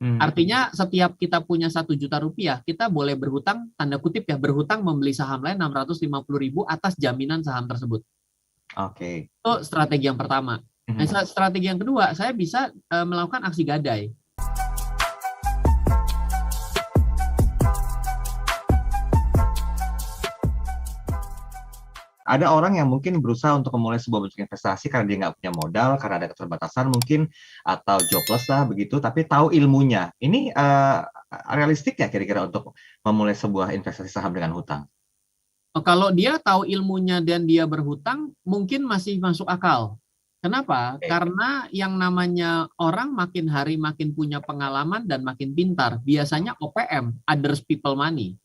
Hmm. Artinya setiap kita punya 1 juta rupiah, kita boleh berhutang, tanda kutip ya, berhutang membeli saham lain 650.000 atas jaminan saham tersebut. Oke. Itu strategi yang pertama. Nah, Mhm. strategi yang kedua, saya bisa melakukan aksi gadai. Ada orang yang mungkin berusaha untuk memulai sebuah bentuk investasi karena dia nggak punya modal, karena ada keterbatasan mungkin, atau jobless lah begitu, tapi tahu ilmunya. Ini realistik ya kira-kira untuk memulai sebuah investasi saham dengan hutang? Kalau dia tahu ilmunya dan dia berhutang, mungkin masih masuk akal. Kenapa? Oke. Karena yang namanya orang makin hari makin punya pengalaman dan makin pintar. Biasanya OPM, others people money.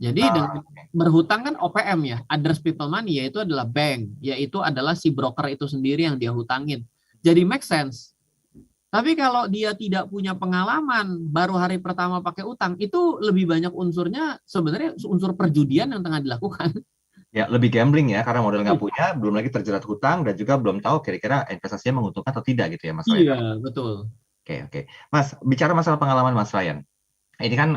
Jadi dengan Ah, berhutang kan OPM ya, others people money, yaitu adalah bank, yaitu adalah si broker itu sendiri yang dia hutangin. Jadi make sense. Tapi kalau dia tidak punya pengalaman, baru hari pertama pakai utang, itu lebih banyak unsurnya sebenarnya unsur perjudian yang tengah dilakukan. ya lebih gambling ya, karena modal nggak punya, belum lagi terjerat hutang, dan juga belum tahu kira-kira investasinya menguntungkan atau tidak gitu ya Mas Ryan. Iya, betul. Oke, oke. Mas, bicara masalah pengalaman Mas Ryan. Ini kan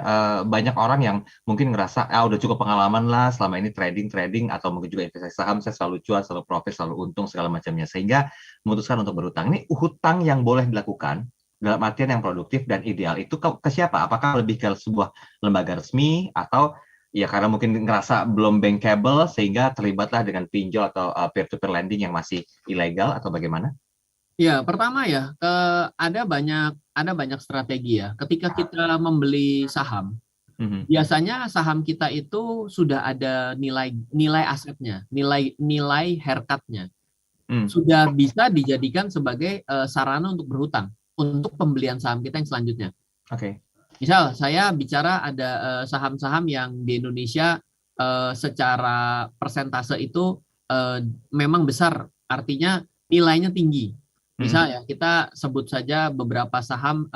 banyak orang yang mungkin ngerasa udah cukup pengalaman lah selama ini trading atau mungkin juga investasi saham, saya selalu cuan, selalu profit, selalu untung segala macamnya, sehingga memutuskan untuk berhutang. Ini hutang yang boleh dilakukan dalam artian yang produktif dan ideal itu ke siapa? Apakah lebih ke sebuah lembaga resmi, atau ya karena mungkin ngerasa belum bankable sehingga terlibatlah dengan pinjol atau peer-to-peer lending yang masih ilegal, atau bagaimana? Ya, pertama ya, ada banyak strategi ya. Ketika kita membeli saham, Mhm. biasanya saham kita itu sudah ada nilai nilai asetnya, nilai nilai haircut-nya. Hmm. Sudah bisa dijadikan sebagai sarana untuk berhutang untuk pembelian saham kita yang selanjutnya. Oke. Misal saya bicara ada saham-saham yang di Indonesia secara persentase itu memang besar, artinya nilainya tinggi. Mhm. Misal ya kita sebut saja beberapa saham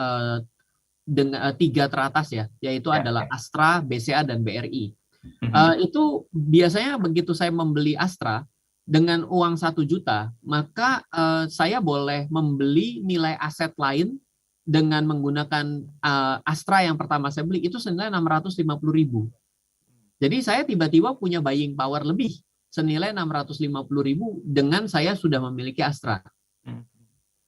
dengan 3 teratas ya, yaitu Ya, adalah ya. Astra, BCA dan BRI. Mhm. Itu biasanya begitu saya membeli Astra dengan uang 1 juta, maka saya boleh membeli nilai aset lain dengan menggunakan Astra yang pertama saya beli itu senilai 650.000. Jadi saya tiba-tiba punya buying power lebih senilai 650.000 dengan saya sudah memiliki Astra. Mhm.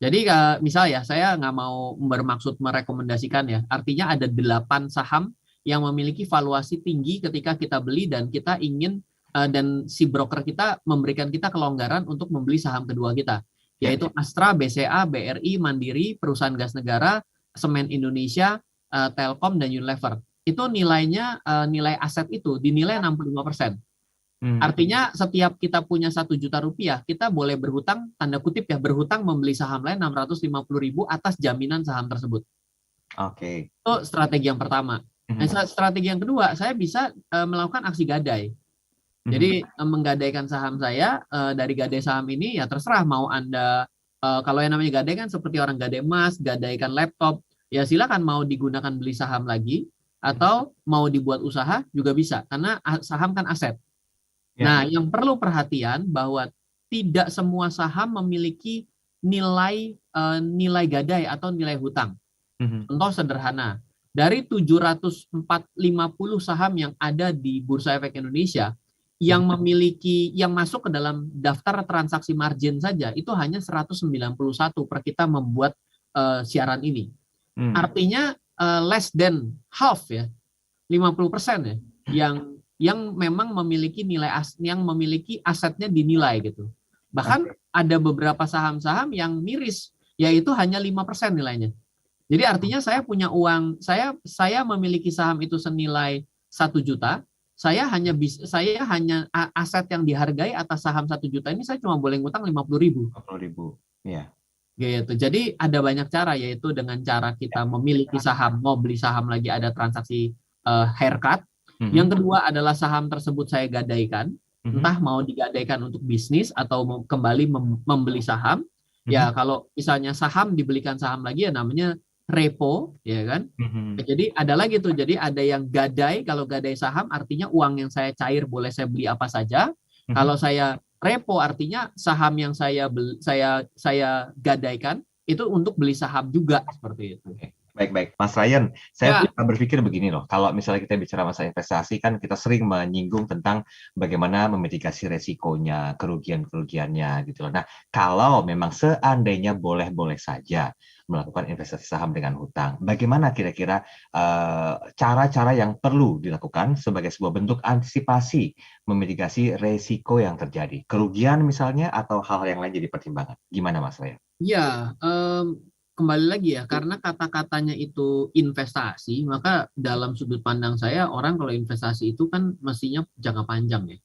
Jadi misal ya, saya nggak mau bermaksud merekomendasikan ya. Artinya ada 8 saham yang memiliki valuasi tinggi ketika kita beli dan kita ingin dan si broker kita memberikan kita kelonggaran untuk membeli saham kedua kita, Ya, yaitu Astra, BCA, BRI, Mandiri, Perusahaan Gas Negara, Semen Indonesia, Telkom dan Unilever. Itu nilainya nilai aset itu dinilai 65%. hmm. Artinya setiap kita punya 1 juta rupiah, kita boleh berhutang, tanda kutip ya, berhutang membeli saham lain 650.000 atas jaminan saham tersebut. Oke. Itu strategi yang pertama. Nah, Mhm. strategi yang kedua, saya bisa melakukan aksi gadai. Mhm. Jadi menggadaikan saham saya, dari gadai saham ini ya terserah mau Anda, kalau yang namanya gadai kan seperti orang gadai emas, gadaikan laptop, ya silakan mau digunakan beli saham lagi, Mhm. atau mau dibuat usaha juga bisa, karena saham kan aset. Ya. Nah, yang perlu perhatian bahwa tidak semua saham memiliki nilai gadai atau nilai hutang. Mhm. Contoh sederhana, dari 750 saham yang ada di Bursa Efek Indonesia, Mhm. yang masuk ke dalam daftar transaksi margin saja itu hanya 191 per kita membuat siaran ini. Hmm. Artinya less than half ya, 50% ya, yang memang memiliki yang memiliki asetnya dinilai gitu. Bahkan Oke. ada beberapa saham-saham yang miris, yaitu hanya 5% nilainya. Jadi artinya saya punya uang, saya memiliki saham itu senilai 1 juta, saya hanya aset yang dihargai atas saham 1 juta ini saya cuma boleh ngutang 50.000. 50.000. Ya. Gitu. Jadi ada banyak cara, yaitu dengan cara kita memiliki saham, mau beli saham lagi ada transaksi haircut. Mhm. Yang kedua adalah saham tersebut saya gadaikan, Mhm. entah mau digadaikan untuk bisnis atau mau kembali membeli saham. Ya Mhm. kalau misalnya saham dibelikan saham lagi ya namanya repo, ya kan. Mhm. Jadi ada lagi tuh, jadi ada yang gadai, kalau gadai saham artinya uang yang saya cair boleh saya beli apa saja. Mhm. Kalau saya repo artinya saham yang saya gadaikan itu untuk beli saham juga seperti itu. Baik-baik, Mas Ryan, saya Ya, berpikir begini loh, kalau misalnya kita bicara masalah investasi kan kita sering menyinggung tentang bagaimana memitigasi resikonya, kerugian-kerugiannya gitu loh. Nah, kalau memang seandainya boleh-boleh saja melakukan investasi saham dengan hutang, bagaimana kira-kira cara-cara yang perlu dilakukan sebagai sebuah bentuk antisipasi memitigasi resiko yang terjadi, kerugian misalnya atau hal yang lain jadi pertimbangan. Gimana Mas Ryan? ya, kembali lagi ya, karena kata-katanya itu investasi, maka dalam sudut pandang saya orang kalau investasi itu kan mestinya jangka panjang ya.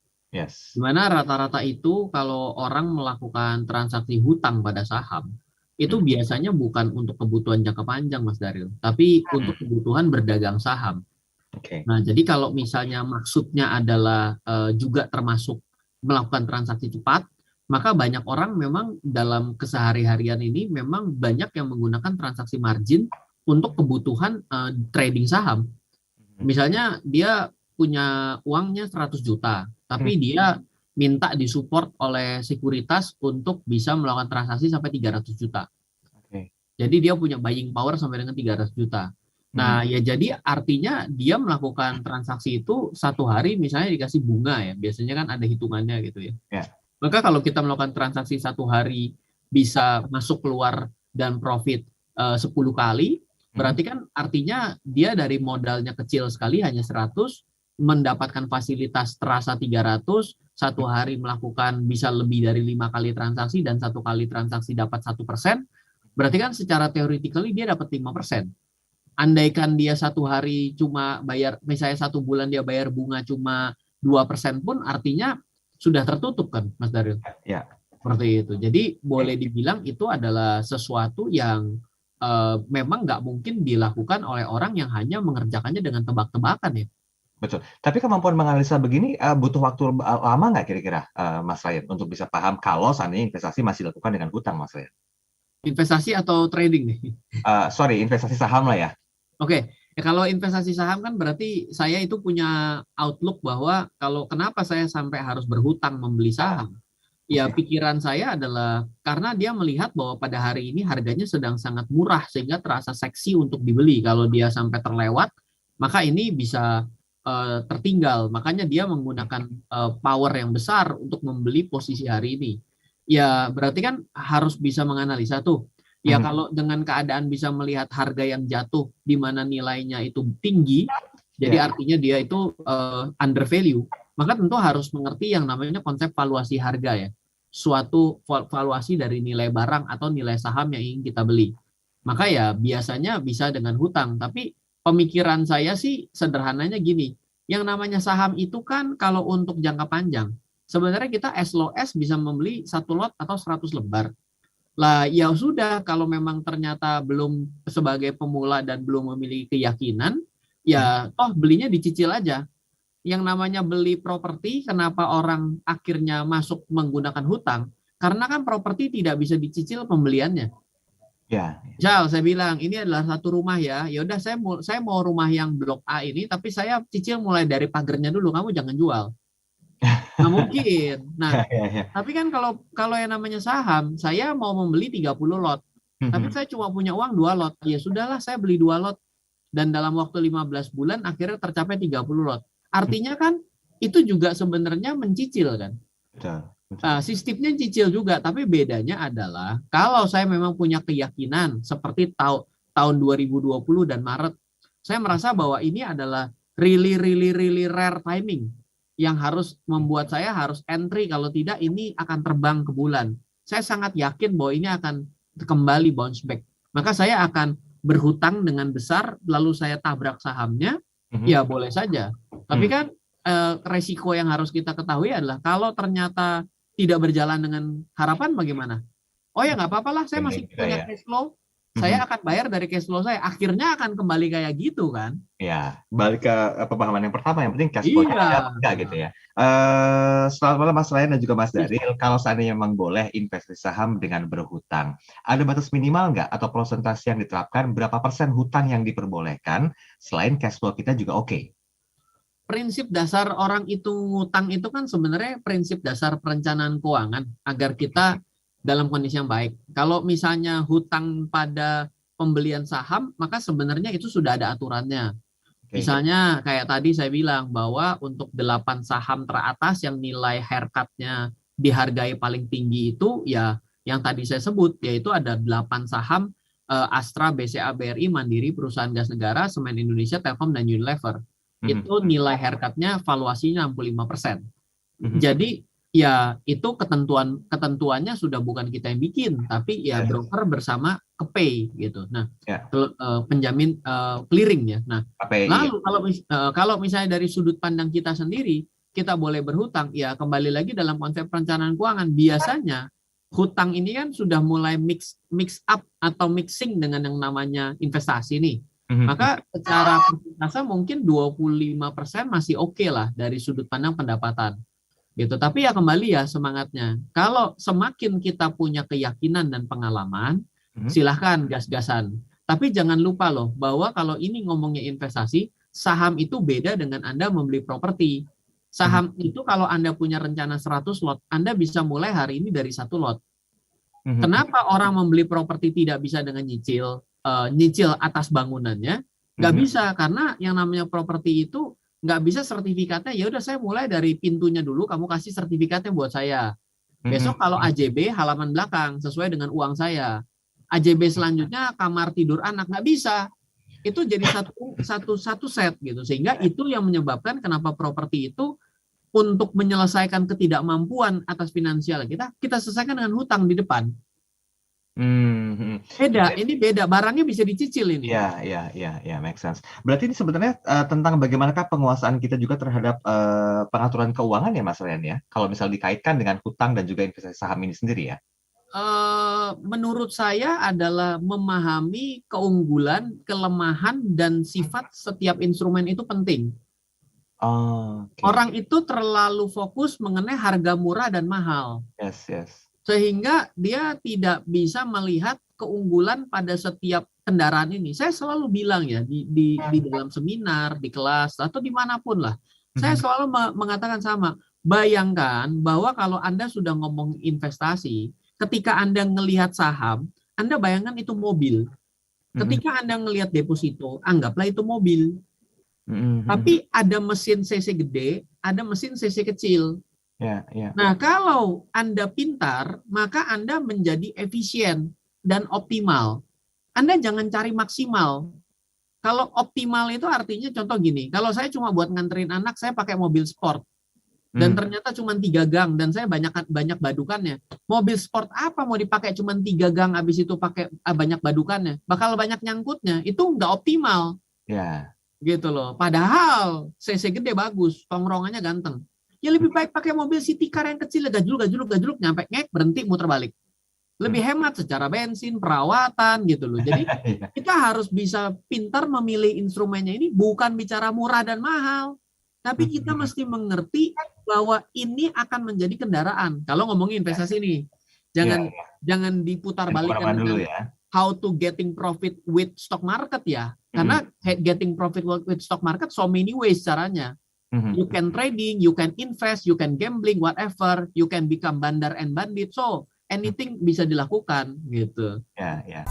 Yes. Dimana rata-rata itu kalau orang melakukan transaksi hutang pada saham, itu Hmm. biasanya bukan untuk kebutuhan jangka panjang, Mas Daril, tapi untuk kebutuhan berdagang saham. Oke. Nah, jadi kalau misalnya maksudnya adalah juga termasuk melakukan transaksi cepat, maka banyak orang memang dalam kesehari-harian ini memang banyak yang menggunakan transaksi margin untuk kebutuhan trading saham. Misalnya dia punya uangnya 100 juta, Hmm. tapi dia minta disupport oleh sekuritas untuk bisa melakukan transaksi sampai 300 juta. Oke. Jadi dia punya buying power sampai dengan 300 juta. Hmm. Nah, ya jadi artinya dia melakukan transaksi itu satu hari misalnya dikasih bunga ya. Biasanya kan ada hitungannya gitu ya. Ya. Maka kalau kita melakukan transaksi satu hari bisa masuk keluar dan profit 10 kali, Hmm. berarti kan artinya dia dari modalnya kecil sekali hanya 100, mendapatkan fasilitas terasa 300, satu hari melakukan bisa lebih dari 5 kali transaksi dan satu kali transaksi dapat 1%, berarti kan secara theoretically dia dapat 5%. Andaikan dia satu hari cuma bayar, misalnya satu bulan dia bayar bunga cuma 2% pun artinya sudah tertutup kan, Mas Daril? Ya. Seperti itu. Jadi boleh dibilang itu adalah sesuatu yang memang nggak mungkin dilakukan oleh orang yang hanya mengerjakannya dengan tebak-tebakan ya. Betul. Tapi kemampuan menganalisa begini butuh waktu lama nggak kira-kira, Mas Ryan, untuk bisa paham kalau seandainya investasi masih dilakukan dengan hutang, Mas Ryan? Investasi atau trading nih? Sorry, investasi saham lah ya. Oke, ya kalau investasi saham kan berarti saya itu punya outlook bahwa kalau kenapa saya sampai harus berhutang membeli saham. Ya, Oke. pikiran saya adalah karena dia melihat bahwa pada hari ini harganya sedang sangat murah sehingga terasa seksi untuk dibeli. Kalau dia sampai terlewat, maka ini bisa tertinggal. Makanya dia menggunakan power yang besar untuk membeli posisi hari ini. Ya, berarti kan harus bisa menganalisa tuh. Ya, Mhm. kalau dengan keadaan bisa melihat harga yang jatuh di mana nilainya itu tinggi, Ya. jadi artinya dia itu under value, maka tentu harus mengerti yang namanya konsep valuasi harga ya, suatu valuasi dari nilai barang atau nilai saham yang ingin kita beli. Maka ya biasanya bisa dengan hutang, tapi pemikiran saya sih sederhananya gini, yang namanya saham itu kan kalau untuk jangka panjang, sebenarnya kita as low as bisa membeli satu lot atau 100 lembar. Lah ya sudah, kalau memang ternyata belum sebagai pemula dan belum memiliki keyakinan, ya toh belinya dicicil aja. Yang namanya beli properti, kenapa orang akhirnya masuk menggunakan hutang? Karena kan properti tidak bisa dicicil pembeliannya. Ya. Misal saya bilang ini adalah satu rumah ya, ya udah saya mau rumah yang blok A ini, tapi saya cicil mulai dari pagernya dulu, kamu jangan jual. Nggak mungkin. Nah, Ya, ya, ya. tapi kan kalau kalau yang namanya saham, saya mau membeli 30 lot, tapi Mhm. saya cuma punya uang 2 lot. Ya sudahlah, saya beli 2 lot dan dalam waktu 15 bulan akhirnya tercapai 30 lot. Artinya kan itu juga sebenarnya mencicil kan. Betul, betul. Sistemnya cicil juga, tapi bedanya adalah kalau saya memang punya keyakinan seperti tahun 2020 dan Maret, saya merasa bahwa ini adalah really really really rare timing yang harus membuat saya harus entry, kalau tidak ini akan terbang ke bulan. Saya sangat yakin bahwa ini akan kembali bounce back. Maka saya akan berhutang dengan besar lalu saya tabrak sahamnya, Mhm. ya boleh saja. Tapi Hmm. kan resiko yang harus kita ketahui adalah kalau ternyata tidak berjalan dengan harapan bagaimana? Oh ya nggak apa-apa lah, saya Benar masih juga punya ya. cash flow, Mhm. saya akan bayar dari cash flow saya. Akhirnya akan kembali kayak gitu kan? Ya, balik ke pemahaman yang pertama, yang penting cash flow-nya Iya. ada apa enggak gitu ya. Selamat malam Mas Ryan dan juga Mas Yes. Daril. Kalau seandainya memang boleh investasi saham dengan berhutang, ada batas minimal nggak atau persentase yang diterapkan berapa persen hutang yang diperbolehkan selain cash flow kita juga oke? Prinsip dasar orang itu ngutang itu kan sebenarnya prinsip dasar perencanaan keuangan agar kita dalam kondisi yang baik. Kalau misalnya hutang pada pembelian saham, maka sebenarnya itu sudah ada aturannya. Oke. Misalnya kayak tadi saya bilang bahwa untuk 8 saham teratas yang nilai haircut-nya dihargai paling tinggi itu ya yang tadi saya sebut, yaitu ada 8 saham Astra, BCA, BRI, Mandiri, Perusahaan Gas Negara, Semen Indonesia, Telkom, dan Unilever. Itu nilai haircut-nya valuasinya 65%. Jadi ya itu ketentuannya sudah bukan kita yang bikin, tapi ya broker bersama KPay gitu. Nah, penjamin clearing ya. Nah, lalu kalau misalnya dari sudut pandang kita sendiri, kita boleh berhutang, ya kembali lagi dalam konsep perencanaan keuangan, biasanya hutang ini kan sudah mulai mix up atau mixing dengan yang namanya investasi nih. Maka secara persentase mungkin 25% masih oke lah dari sudut pandang pendapatan. Gitu. Tapi ya kembali ya semangatnya. Kalau semakin kita punya keyakinan dan pengalaman, silahkan gas-gasan. Tapi jangan lupa loh bahwa kalau ini ngomongnya investasi, saham itu beda dengan Anda membeli properti. Saham itu kalau Anda punya rencana 100 lot, Anda bisa mulai hari ini dari 1 lot. Kenapa orang membeli properti tidak bisa dengan nyicil atas bangunannya? Nggak bisa, karena yang namanya properti itu nggak bisa sertifikatnya. Ya udah saya mulai dari pintunya dulu, kamu kasih sertifikatnya buat saya. Besok kalau AJB halaman belakang sesuai dengan uang saya. AJB selanjutnya kamar tidur anak, nggak bisa. Itu jadi satu set gitu. Sehingga itu yang menyebabkan kenapa properti itu untuk menyelesaikan ketidakmampuan atas finansial kita selesaikan dengan hutang di depan. Beda, ini beda. Barangnya bisa dicicil ini. Ya, make sense. Berarti ini sebenarnya tentang bagaimanakah penguasaan kita juga terhadap pengaturan keuangan ya, Mas Ryan ya? Kalau misal dikaitkan dengan hutang dan juga investasi saham ini sendiri ya? Menurut saya adalah memahami keunggulan, kelemahan, dan sifat setiap instrumen itu penting. Orang itu terlalu fokus mengenai harga murah dan mahal. Yes. Sehingga dia tidak bisa melihat keunggulan pada setiap kendaraan ini. Saya selalu bilang ya, di dalam seminar, di kelas, atau dimanapun lah. Saya selalu mengatakan sama, bayangkan bahwa kalau Anda sudah ngomong investasi, ketika Anda ngelihat saham, Anda bayangkan itu mobil. Ketika Anda ngelihat deposito, anggaplah itu mobil. Tapi ada mesin CC gede, ada mesin CC kecil. Nah, kalau Anda pintar, maka Anda menjadi efisien dan optimal. Anda jangan cari maksimal. Kalau optimal itu artinya contoh gini, kalau saya cuma buat nganterin anak, saya pakai mobil sport. Dan ternyata cuma 3 gang dan saya banyak badukannya. Mobil sport apa mau dipakai cuma 3 gang, habis itu pakai banyak badukannya? Bakal banyak nyangkutnya. Itu nggak optimal. Gitu loh. Padahal CC gede bagus, tongkrongannya ganteng. Ya lebih baik pakai mobil city car yang kecil, gajluk, nyampe ngek, berhenti, muter balik. Lebih hemat secara bensin, perawatan gitu loh. Jadi kita harus bisa pintar memilih instrumennya ini, bukan bicara murah dan mahal. Tapi kita mesti mengerti bahwa ini akan menjadi kendaraan. Kalau ngomongin investasi nih, jangan diputar balikan dengan how to getting profit with stock market ya. Karena getting profit with stock market so many ways caranya. You can trading, you can invest, you can gambling, whatever. You can become bandar and bandit. So anything bisa dilakukan gitu. Ya.